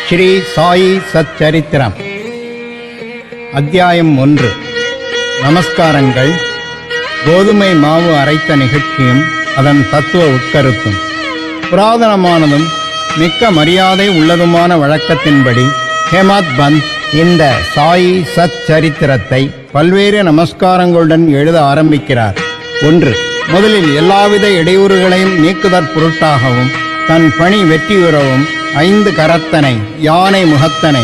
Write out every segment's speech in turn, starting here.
ஸ்ரீ சாயி சச்சரித்திரம் அத்தியாயம் 1. நமஸ்காரங்கள். கோதுமை மாவு அரைத்த நிகழ்ச்சியும் அதன் தத்துவ உட்கருத்தும். புராதனமானதும் மிக்க மரியாதை உள்ளதுமான வழக்கத்தின்படி ஹேமத் பந்த் இந்த சாயி சச்சரித்திரத்தை பல்வேறு நமஸ்காரங்களுடன் எழுத ஆரம்பிக்கிறார். 1. முதலில் எல்லாவித இடையூறுகளையும் நீக்குதற் பொருட்டாகவும் தன் பணி வெற்றியுறவும் 5 கரத்தனை யானை முகத்தனை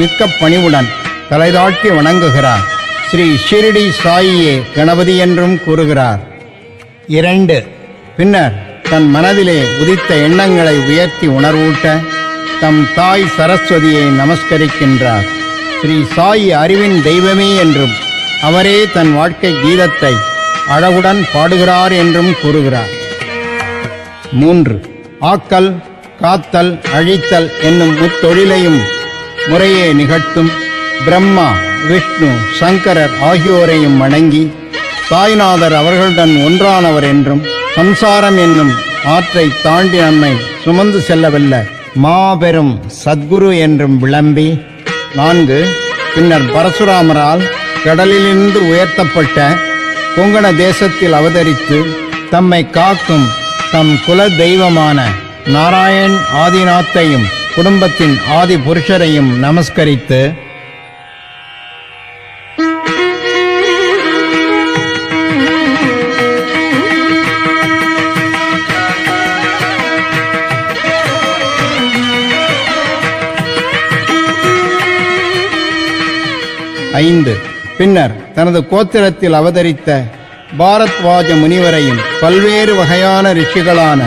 மிக்க பணிவுடன் தலைதாட்டி வணங்குகிறார். ஸ்ரீ ஷிரடி சாயியே கணபதி என்றும் கூறுகிறார். 2. பின்னர் தன் மனதிலே உதித்த எண்ணங்களை உயர்த்தி உணர்வூட்ட தம் தாய் சரஸ்வதியை நமஸ்கரிக்கின்றார். ஸ்ரீ சாயி அறிவின் தெய்வமே என்றும் அவரே தன் வாழ்க்கை கீதத்தை அழகுடன் பாடுகிறார் என்றும் கூறுகிறார். 3. ஆக்கல், காத்தல், அழித்தல் என்னும் முத்தொழிலையும் முறையே நிகழ்த்தும் பிரம்மா, விஷ்ணு, சங்கரர் ஆகியோரையும் வணங்கி சாய்நாதர் அவர்களுடன் ஒன்றானவர் என்றும் சம்சாரம் என்னும் ஆற்றை தாண்டி நம்மை சுமந்து செல்லவல்ல மாபெரும் சத்குரு என்றும் விளம்பி 4. பின்னர் பரசுராமரால் கடலிலிருந்து உயர்த்தப்பட்ட கொங்கண தேசத்தில் அவதரித்து தம்மை காக்கும் தம் குல தெய்வமான நாராயண் ஆதிநாத்தையும் குடும்பத்தின் ஆதி புருஷரையும் நமஸ்கரித்து 5. பின்னர் தனது கோத்திரத்தில் அவதரித்த பாரத்வாஜ முனிவரையும் பல்வேறு வகையான ரிஷிகளான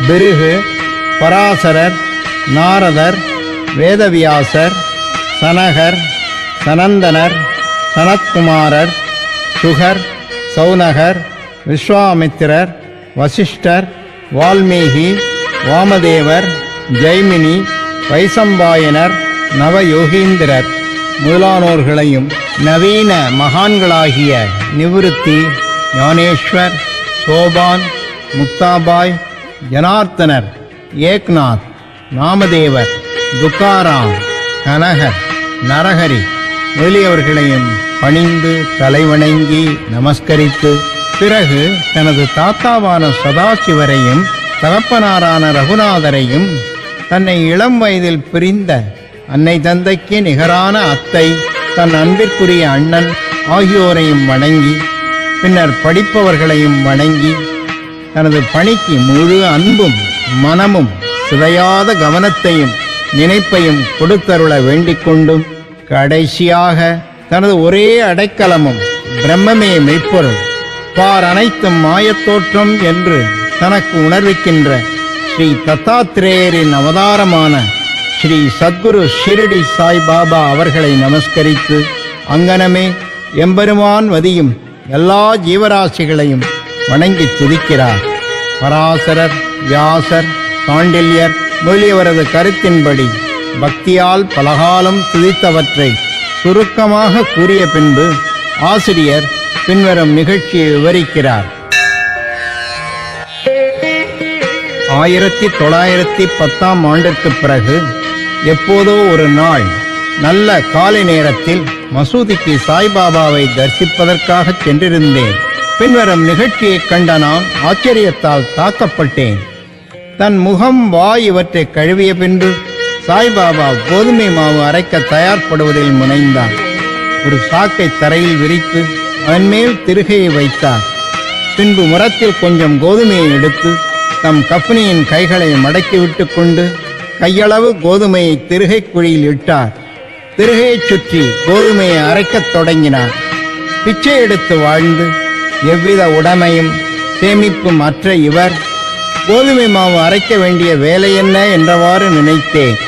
பிருகு, பராசரர், நாரதர், வேதவியாசர், சனகர், சனந்தனர், சனத்குமாரர், சுகர், சௌனகர், விஸ்வாமித்திரர், வசிஷ்டர், வால்மீகி, வாமதேவர், ஜெய்மினி, வைசம்பாயனர், நவயோகீந்திரர் முதலானோர்களையும் நவீன மகான்களாகிய நிவிருத்தி, ஞானேஸ்வர், சோபான், முக்தாபாய், ஜனார்த்தனர், ஏக்நாத், நாமதேவர், துக்காராம், கனகர், நரஹரி முதலியவர்களையும் பணிந்து தலைவணங்கி நமஸ்கரித்து பிறகு தனது தாத்தாவான சதாசிவரையும் தகப்பனாரான ரகுநாதரையும் தன்னை இளம் வயதில் பிரிந்த அன்னை தந்தைக்கு நிகரான அத்தை, தன் அன்பிற்குரிய அண்ணன் ஆகியோரையும் வணங்கி பின்னர் படிப்பவர்களையும் வணங்கி தனது பணிக்கு முழு அன்பும் மனமும் சிதையாத கவனத்தையும் நினைப்பையும் கொடுத்தருள வேண்டிக் கொண்டும் கடைசியாக தனது ஒரே அடைக்கலமும் பிரம்மமே மெய்ப்பொருள், பார் அனைத்தும் மாயத்தோற்றம் என்று தனக்கு உணர்விக்கின்ற ஸ்ரீ தத்தாத்திரேயரின் அவதாரமான ஸ்ரீ சத்குரு ஷிரடி சாய்பாபா அவர்களை நமஸ்கரித்து அங்கனமே எம்பெருமான் வதியும் எல்லா ஜீவராசிகளையும் வணங்கி துதிக்கிறார். பராசரர், வியாசர், சாண்டில்யர் முதலியவரது கருத்தின்படி பக்தியால் பலகாலம் துதித்தவற்றை சுருக்கமாக கூறிய பின்பு ஆசிரியர் பின்வரும் நிகழ்ச்சியை விவரிக்கிறார். 1910 ஆண்டிற்கு பிறகு எப்போதோ ஒரு நாள் நல்ல காலை நேரத்தில் மசூதிக்கு சாய்பாபாவை தரிசிப்பதற்காக சென்றிருந்தேன். பின்வரும் நிகழ்ச்சியை கண்ட நான் ஆச்சரியத்தால் தாக்கப்பட்டேன். தன் முகம், வாய் இவற்றை கழுவிய பின்பு சாய்பாபா கோதுமை மாவு அரைக்க தயார்படுவதில் முனைந்தார். ஒரு சாக்கை தரையில் விரித்து அதன் மேல் திருகையை வைத்தார். பின்பு முரத்தில் கொஞ்சம் கோதுமையை எடுத்து தம் கஃனியின் கைகளை மடக்கிவிட்டு கொண்டு கையளவு கோதுமையை திருகை குழியில் இட்டார். திருகையைச் சுற்றி கோதுமையை அரைக்கத் தொடங்கினார். பிச்சை எடுத்து வாழ்ந்து எவ்வித உடைமையும் சேமிப்பும் அற்ற இவர் கோதுமை மாவு அரைக்க வேண்டிய வேலை என்ன என்றவாறு நினைத்தேன்.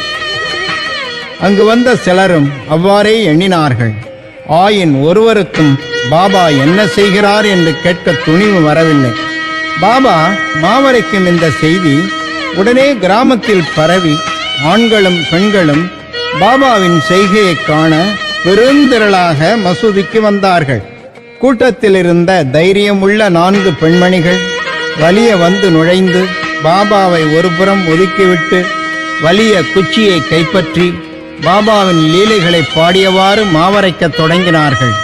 அங்கு வந்த சிலரும் அவ்வாறே எண்ணினார்கள். ஆயின் ஒருவருக்கும் பாபா என்ன செய்கிறார் என்று கேட்க துணிவு வரவில்லை. பாபா மாவரைக்கும் இந்த செய்தி உடனே கிராமத்தில் பரவி ஆண்களும் பெண்களும் பாபாவின் செய்கையை காண பெருந்திரளாக மசூதிக்கு வந்தார்கள். கூட்டத்தில் இருந்த தைரியமுள்ள 4 பெண்மணிகள் வலிய வந்து நுழைந்து பாபாவை ஒருபுறம் ஒதுக்கிவிட்டு வலிய குச்சியை கைப்பற்றி பாபாவின் லீலைகளை பாடியவாறு மாவரைக்கத் தொடங்கினார்கள்.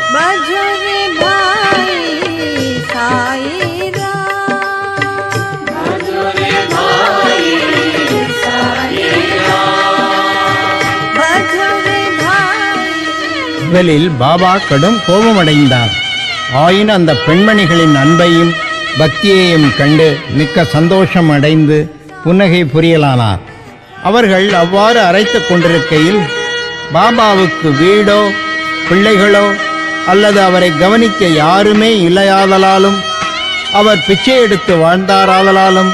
முதலில் பாபா கடும் கோபமடைந்தார். ஆயின் அந்த பெண்மணிகளின் அன்பையும் பக்தியையும் கண்டு மிக்க சந்தோஷம் அடைந்து புன்னகை புரியலானார். அவர்கள் அவ்வாறு அரைத்துக் கொண்டிருக்கையில் பாபாவுக்கு வீடோ பிள்ளைகளோ அல்லது அவரை கவனிக்க யாருமே இல்லையாதலாலும் அவர் பிச்சை எடுத்து வாழ்ந்தாராதலாலும்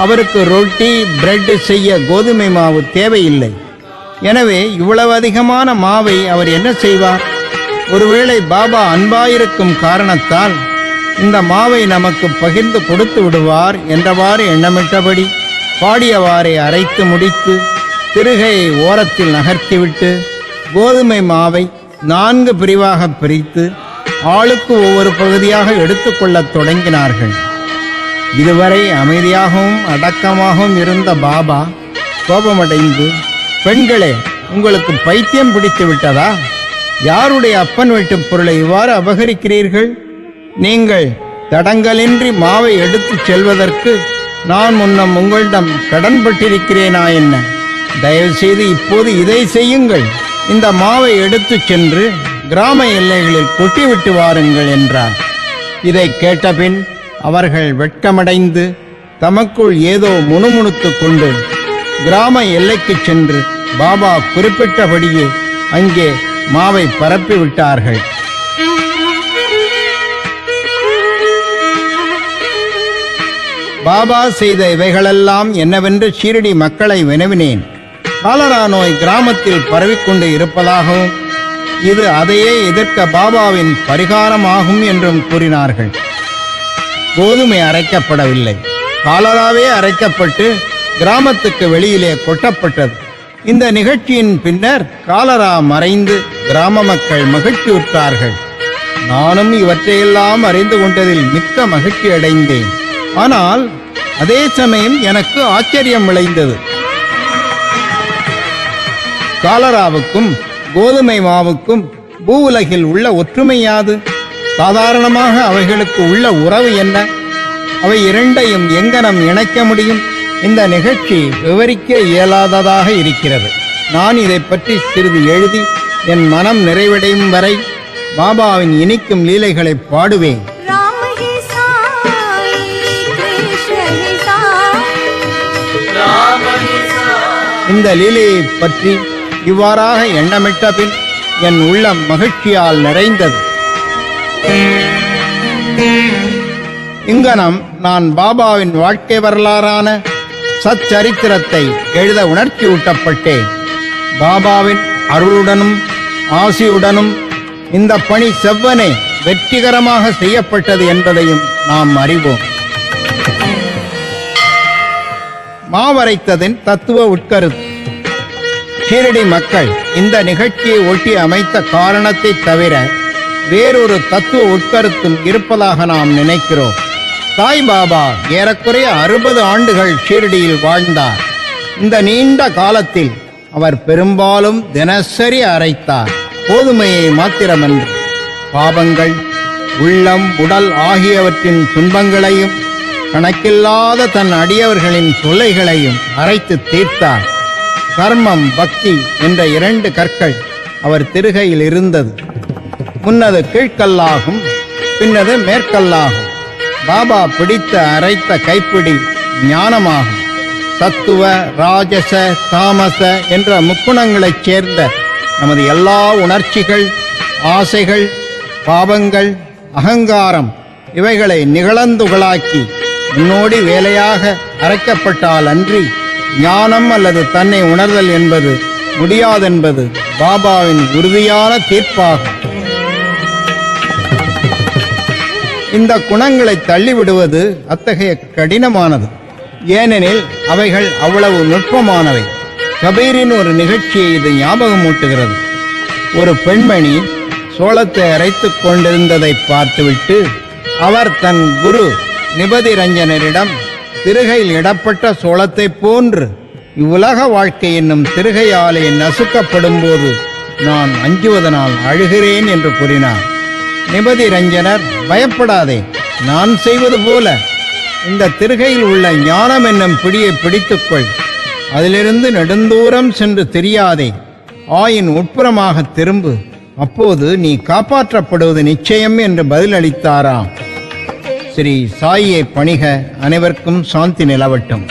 அவருக்கு ரொட்டி பிரெட் செய்ய கோதுமை மாவு தேவையில்லை. எனவே இவ்வளவு அதிகமான மாவை அவர் என்ன செய்வார்? ஒருவேளை பாபா அன்பாயிருக்கும் காரணத்தால் இந்த மாவை நமக்கு பகிர்ந்து கொடுத்து விடுவார் என்றவாறு எண்ணமிட்டபடி பாடியவாறே அரைத்து முடித்து திருகையை ஓரத்தில் நகர்த்திவிட்டு கோதுமை மாவை 4 பிரிவாக பிரித்து ஆளுக்கு ஒவ்வொரு பகுதியாக எடுத்துக்கொள்ளத் தொடங்கினார்கள். இதுவரை அமைதியாகவும் அடக்கமாகவும் இருந்த பாபா கோபமடைந்து, பெண்களே, உங்களுக்கு பைத்தியம் பிடித்து விட்டதா? யாருடைய அப்பன் வீட்டு பொருளை இவ்வாறு அபகரிக்கிறீர்கள்? நீங்கள் தடங்கலின்றி மாவை எடுத்துச் செல்வதற்கு நான் முன்னம் உங்களிடம் கடன்பட்டிருக்கிறேனா என்ன? தயவு செய்து இப்போது இதை செய்யுங்கள். இந்த மாவை எடுத்துச் சென்று கிராம எல்லைகளில் கொட்டிவிட்டு வாருங்கள் என்றார். இதை கேட்டபின் அவர்கள் வெட்கமடைந்து தமக்குள் ஏதோ முணுமுணுத்து கொண்டு கிராம எல்லைக்கு சென்று பாபா குறிப்பிட்டபடியே அங்கே மாவை பரப்பிவிட்டார்கள். பாபா செய்த இவைகளெல்லாம் என்னவென்று ஷீரடி மக்களை வினவினேன். காலரா நோய் கிராமத்தில் பரவிக்கொண்டு இருப்பதாகவும் இது அதையே எதிர்க்க பாபாவின் பரிகாரமாகும் என்றும் கூறினார்கள். கோதுமை அரைக்கப்படவில்லை, காலராவே அரைக்கப்பட்டு கிராமத்துக்கு வெளியிலே கொட்டப்பட்டது. இந்த நிகழ்ச்சியின் பின்னர் காலரா மறைந்து கிராம மக்கள் மகிழ்ச்சியுற்றார்கள். நானும் இவற்றையெல்லாம் அறிந்து கொண்டதில் மிக்க மகிழ்ச்சி அடைந்தேன். ஆனால் அதே சமயம் எனக்கு ஆச்சரியம் விளைந்தது. காலராவுக்கும் கோதுமை மாவுக்கும் பூவுலகில் உள்ள ஒற்றுமை யாது? சாதாரணமாக அவைகளுக்கு உள்ள உறவு என்ன? அவை இரண்டையும் எங்கனம் இணைக்க முடியும்? இந்த நிகழ்ச்சி விவரிக்க இயலாததாக இருக்கிறது. நான் இதை பற்றி சிறிது எழுதி என் மனம் நிறைவடையும் வரை பாபாவின் இனிக்கும் லீலைகளை பாடுவேன். இந்த லீலையை பற்றி இவ்வாறாக எண்ணமிட்ட பின் என் உள்ளம் மகிழ்ச்சியால் நிறைந்தது. இங்கனம் நான் பாபாவின் வாழ்க்கை வரலாறான சச்சரித்திரத்தை எழுத உணர்ச்சியூட்டப்பட்டேன். பாபாவின் அருளுடனும் ஆசியுடனும் இந்த பணி செவ்வனே வெற்றிகரமாக செய்யப்பட்டது என்பதையும் நாம் அறிவோம். மாவரைத்ததின் தத்துவ உட்கருத்து. ஷீரடி மக்கள் இந்த நிகழ்ச்சியை ஒட்டி அமைத்த காரணத்தை தவிர வேறொரு தத்துவ உட்கருத்தும் இருப்பதாக நாம் நினைக்கிறோம். சாய்பாபா ஏறக்குறைய 60 ஆண்டுகள் ஷீரடியில் வாழ்ந்தார். இந்த நீண்ட காலத்தில் அவர் பெரும்பாலும் தினசரி அரைத்தார். கோதுமையை மாத்திரமன்று பாவங்கள், உள்ளம், உடல் ஆகியவற்றின் துன்பங்களையும் கணக்கில்லாத தன் அடியவர்களின் தொல்லைகளையும் அரைத்து தீர்த்தார். கர்மம், பக்தி என்ற 2 கற்கள் அவர் திருகையில் இருந்தது. முன்னது கீழ்கல்லாகும், பின்னது மேற்கல்லாகும். பாபா பிடித்த அரைத்த கைப்பிடி ஞானமாகும். சத்துவ, ராஜச, தாமச என்ற முக்குணங்களைச் சேர்ந்த நமது எல்லா உணர்ச்சிகள், ஆசைகள், பாவங்கள், அகங்காரம் இவைகளை நிகழந்துகளாக்கி முன்னோடி வேலையாக அரைக்கப்பட்டால் அன்றி ஞானம் அல்லது தன்னை உணர்தல் என்பது முடியாதென்பது பாபாவின் உறுதியான தீர்ப்பாகும். இந்த குணங்களை தள்ளிவிடுவது அத்தகைய கடினமானது. ஏனெனில் அவைகள் அவ்வளவு நுட்பமானவை. கபீரின் ஒரு நிகழ்ச்சியை இது ஞாபகமூட்டுகிறது. ஒரு பெண்மணி சோளத்தை அரைத்துக் கொண்டிருந்ததை பார்த்துவிட்டு அவர் தன் குரு நிபதி ரஞ்சனரிடம் திருகையில் இடப்பட்ட சோளத்தை போன்று இவ்வுலக வாழ்க்கை என்னும் திருகையாலே நசுக்கப்படும் போது நான் அஞ்சுவதனால் அழுகிறேன் என்று கூறினார். நிபதி ரஞ்சனர், பயப்படாதே, நான் செய்வது போல இந்த திருகையில் உள்ள ஞானம் என்னும் பிடியை பிடித்துக்கொள். அதிலிருந்து நெடுந்தூரம் சென்று தெரியாதே, ஆயின் உட்புறமாக திரும்பு, அப்போது நீ காப்பாற்றப்படுவது நிச்சயம் என்று பதிலளித்தாராம். ஸ்ரீ சாயியை பணிக. அனைவருக்கும் சாந்தி நிலவட்டும்.